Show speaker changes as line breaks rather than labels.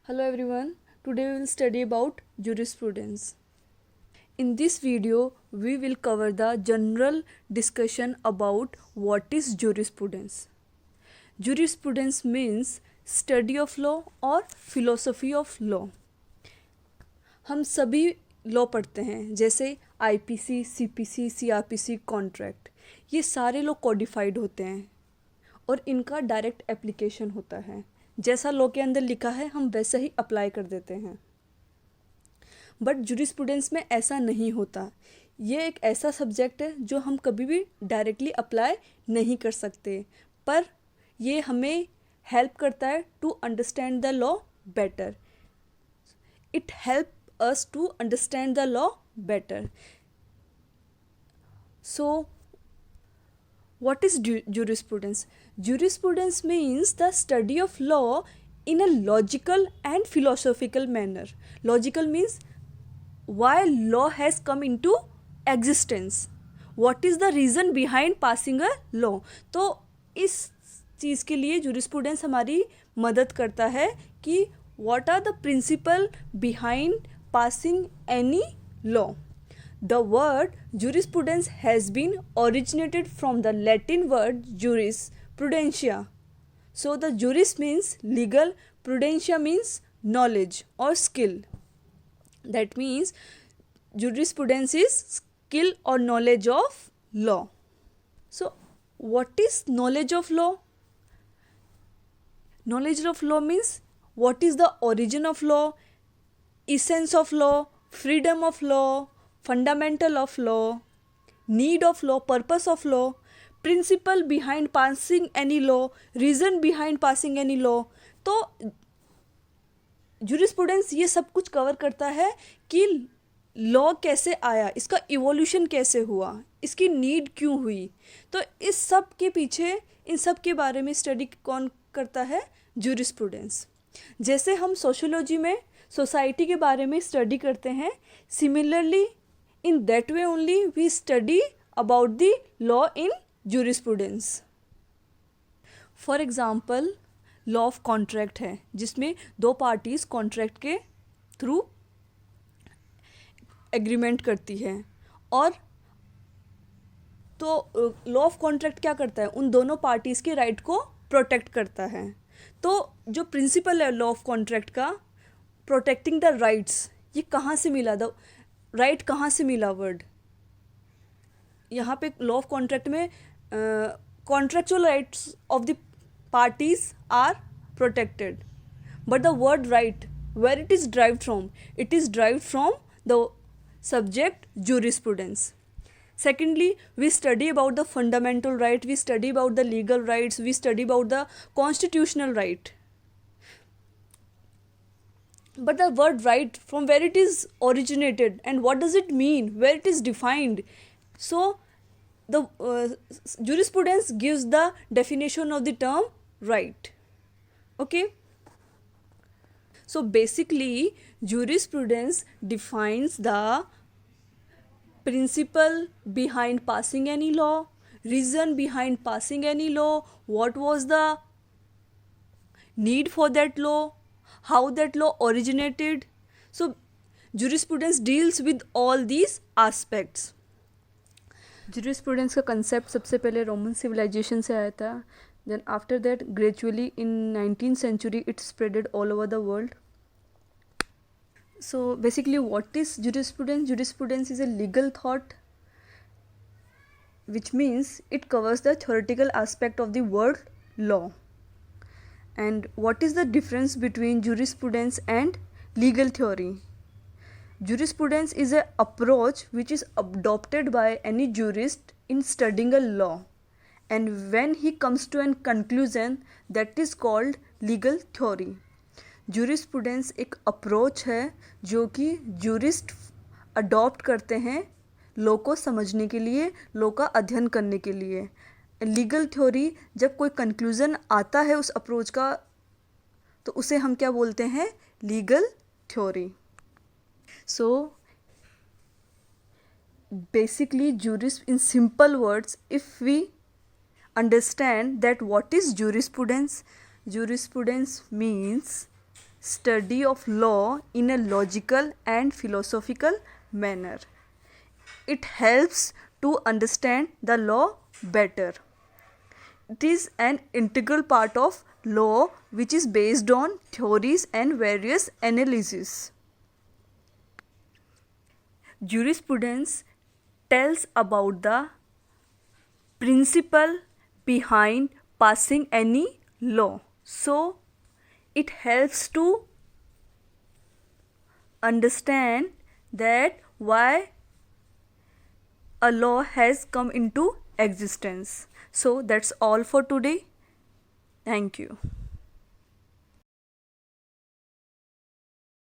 Hello everyone, today we will study about jurisprudence. In this video, we will cover the general discussion about what is jurisprudence. Jurisprudence means study of law or philosophy of law. हम सभी law पढ़ते हैं जैसे IPC, CPC, CrPC, contract. ये सारे law codified होते हैं और इनका डायरेक्ट एप्लीकेशन होता है। जैसा लॉ के अंदर लिखा है हम वैसा ही अप्लाई कर देते हैं। बट जुरिस्प्रूडेंस में ऐसा नहीं होता। ये एक ऐसा सब्जेक्ट है जो हम कभी भी डायरेक्टली अप्लाई नहीं कर सकते, पर ये हमें हेल्प करता है to understand the law better. It help us to understand the law better. So what is jurisprudence? Jurisprudence means the study of law in a logical and philosophical manner. Logical means why law has come into existence. What is the reason behind passing a law? तो इस चीज़ के लिए jurisprudence हमारी मदद करता है कि what are the principle behind passing any law. The word jurisprudence has been originated from the Latin word juris, prudentia. So the juris means legal, prudentia means knowledge or skill. That means jurisprudence is skill or knowledge of law. So what is knowledge of law? Knowledge of law means what is the origin of law, essence of law, freedom of law, fundamental of law, need of law, purpose of law, principle behind passing any law, reason behind passing any law. तो jurisprudence ये सब कुछ cover करता है कि law कैसे आया, इसका इवोल्यूशन कैसे हुआ, इसकी नीड क्यों हुई। तो इस सब के पीछे इन सब के बारे में स्टडी कौन करता है? jurisprudence. जैसे हम सोशियोलॉजी में सोसाइटी के बारे में स्टडी करते हैं, similarly in that way only we study about the law in jurisprudence. For example, law of contract है जिसमें दो पार्टीज कॉन्ट्रैक्ट के थ्रू एग्रीमेंट करती है। और तो लॉ ऑफ कॉन्ट्रैक्ट क्या करता है? उन दोनों पार्टीज के राइट को प्रोटेक्ट करता है। तो जो प्रिंसिपल है लॉ ऑफ कॉन्ट्रैक्ट का, प्रोटेक्टिंग द राइट्स, ये कहाँ से मिला? राइट कहाँ से मिला वर्ड? यहाँ पे लॉ ऑफ कॉन्ट्रैक्ट में contractual rights of the parties are protected, but the word right where it is derived from? It is derived from the subject jurisprudence. Secondly, we study about the fundamental right, we study about the legal rights, we study about the constitutional right. But the word right, from where it is originated and what does it mean, where it is defined? So the jurisprudence gives the definition of the term right. Okay, so basically jurisprudence defines the principle behind passing any law, reason behind passing any law, what was the need for that law, how that law originated. So jurisprudence deals with all these aspects. jurisprudence का concept सबसे पहले Roman civilization से आया था, then after that gradually in 19th century it spreaded all over the world. So basically what is jurisprudence? Jurisprudence is a legal thought, which means it covers the theoretical aspect of the word law. And what is the difference between jurisprudence and legal theory? Jurisprudence is an approach which is adopted by any jurist in studying a law, and when he comes to a conclusion, that is called legal theory. jurisprudence एक approach है जो कि jurist adopt करते हैं law को समझने के लिए, लॉ का अध्ययन करने के लिए। लीगल थ्योरी, जब कोई कंक्लूज़न आता है उस अप्रोच का, तो उसे हम क्या बोलते हैं? Legal theory. So basically in simple words, if we understand that what is jurisprudence means study of law in a logical and philosophical manner. It helps to understand the law better. It is an integral part of law which is based on theories and various analyses. Jurisprudence tells about the principle behind passing any law. So, it helps to understand that why a law has come into existence. So, that's all for today. Thank you.